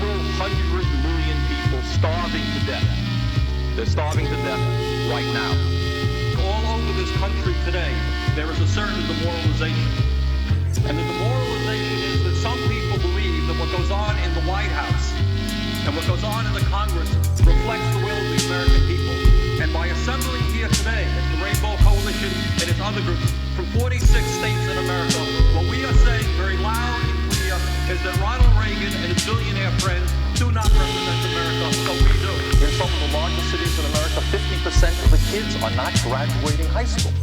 several 100 million people starving to death. They're starving to death right now. All over this country today, there is a certain demoralization. And the demoralization is that some people believe that what goes on in the White House and what goes on in the Congress reflects the will of the American people. And by assembling here today, as the Rainbow Coalition and its other groups from 46 states in America, what we are saying very loud and clear is that Ronald Reagan and his billionaire friends do not represent America, but we do. In some of the largest cities in America, 50% of the kids are not graduating high school.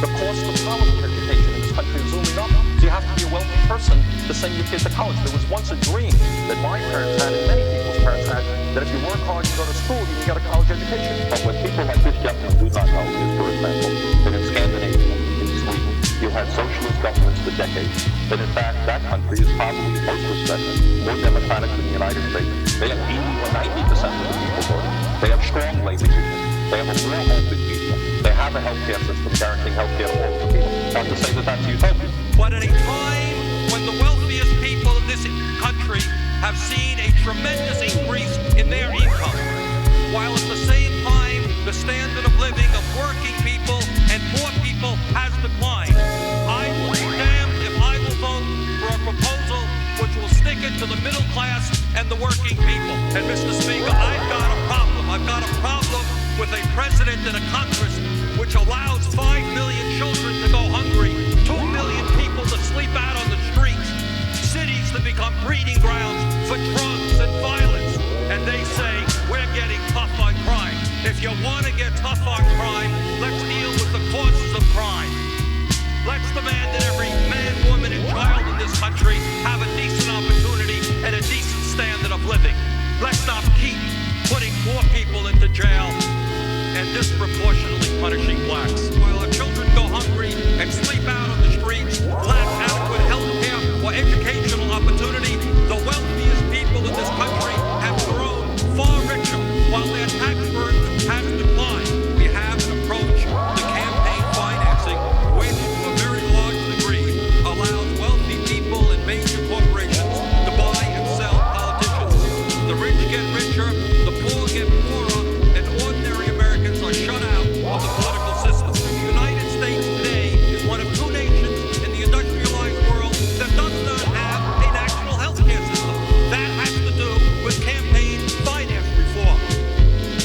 The cost of college education in this country is zooming up, so you have to be a wealthy person to send your kid to college. There was once a dream that my parents had and many people's parents had, that if you work hard, you go to school, you can get a college education. But what people like this gentleman do not know is, for example, that in Scandinavia, in Sweden, you had socialist governments for decades. But in fact, that country is probably, in most respects, more democratic than the United States. They have 80 or 90% of the people voting. They have strong labor unions. They have a more open media. They have a healthcare system guaranteeing healthcare to all the people. Not to say that that's utopia. But at a time when the wealthiest people of this country have seen a tremendous increase in their income, while at the same time the standard of living of working people and poor people has declined, I will be damned if I will vote for a proposal which will stick it to the middle class and the working people. And Mr. Speaker, I've got a problem. I've got a problem with a president and a Congress which allows 5 million children to go hungry, 2 million people to sleep out on the streets, cities to become breeding grounds for drugs and violence. And they say, we're getting tough on crime. If you want to get tough on crime, let's deal with the causes of crime. Let's demand that every man, woman, and child in this country have a decent opportunity and a decent standard of living. Let's not keep putting poor people into jail and disproportionately punishing blacks. While our children go hungry and sleep out on the streets, lack adequate health care or educational opportunity, the wealthiest people in this country have grown far richer while their tax burden has declined. We have an approach to campaign financing which, to a very large degree, allows wealthy people and major corporations to buy and sell politicians. The rich get richer, the poor get poorer, and ordinary Americans are shut out of the political system. The United States today is one of two nations in the industrialized world that does not have a national health care system. That has to do with campaign finance reform.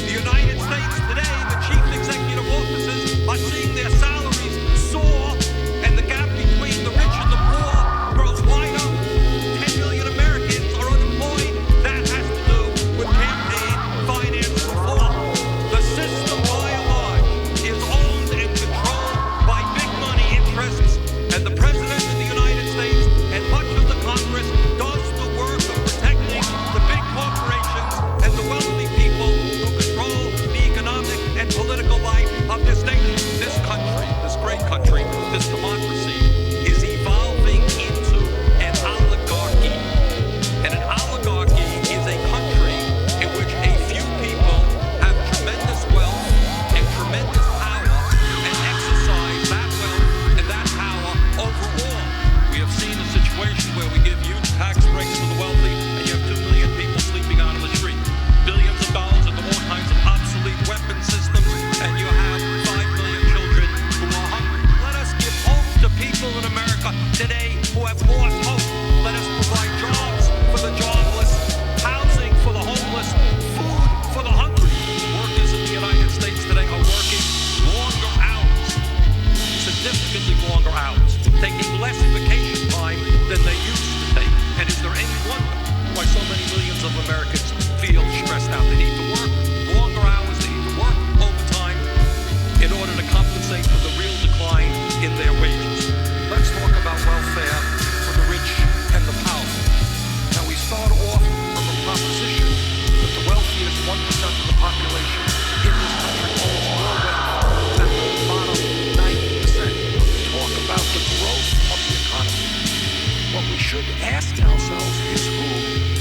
The United States today, the chief executive officers are seeing their salaries soar, and the gap between the rich and the poor grows wider. 10 million Americans are unemployed. That has to do with campaign finance reform. The system, by and large, is owned and controlled by big money interests, and the President of the United States and much of the Congress does the work of protecting the big corporations and the wealthy people who control the economic and political life of this nation. This country, this great country, this democracy is evolving into an oligarchy. And an oligarchy is a country in which a few people have tremendous wealth and tremendous power and exercise that wealth and that power over all. We have seen a situation where we give huge tax breaks to the wealthy and you have 2 million people sleeping out on the street. Billions of dollars into all kinds of obsolete weapon systems, and you have 5 million children who are hungry. Let us give hope to people in America today who have lost hope. Let us provide jobs for the jobless, housing for the homeless, food for the hungry. Workers in the United States today are working longer hours, significantly longer hours, taking less vacation time than they used to take. And is there any wonder why so many millions of Americans feel stressed out? They need to work longer hours, they need to work overtime in order to compensate for the real decline in their wages. Let's talk about welfare for the rich and the powerful. Now we start off from a proposition that the wealthiest 1% of the population in this country owns more wealth than the bottom 90%. Talk about the growth of the economy. What we should ask ourselves is who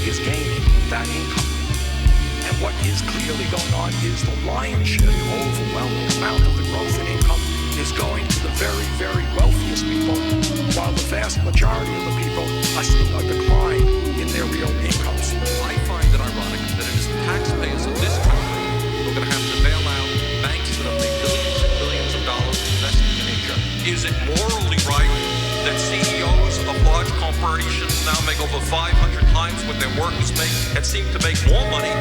is gaining that income. And what is clearly going on is the lion's share, the overwhelming amount of the growth in income is going to the very, very wealthiest people, while the vast majority of the people are seeing a decline in their real incomes. I find Is it morally right that CEOs of large corporations now make over 500 times what their workers make and seem to make more money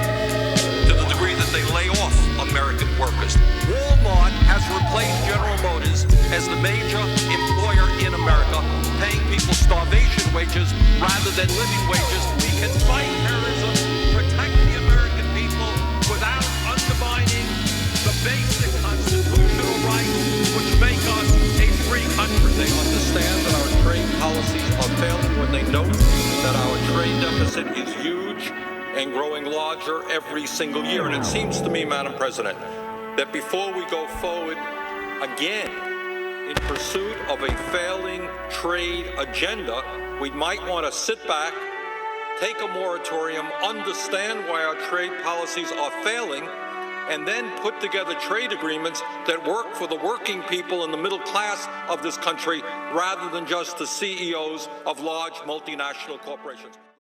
to the degree that they lay off American workers? Walmart has replaced General Motors as the major employer in America, paying people starvation wages rather than living wages. We can fight terrorism, protect the American people without undermining the basic constitutional rights which make us a free country. They understand that our trade policies are failing when they note that our trade deficit is huge and growing larger every single year. And it seems to me, Madam President, that before we go forward again in pursuit of a failing trade agenda, we might want to sit back, take a moratorium, understand why our trade policies are failing, and then put together trade agreements that work for the working people and the middle class of this country rather than just the CEOs of large multinational corporations.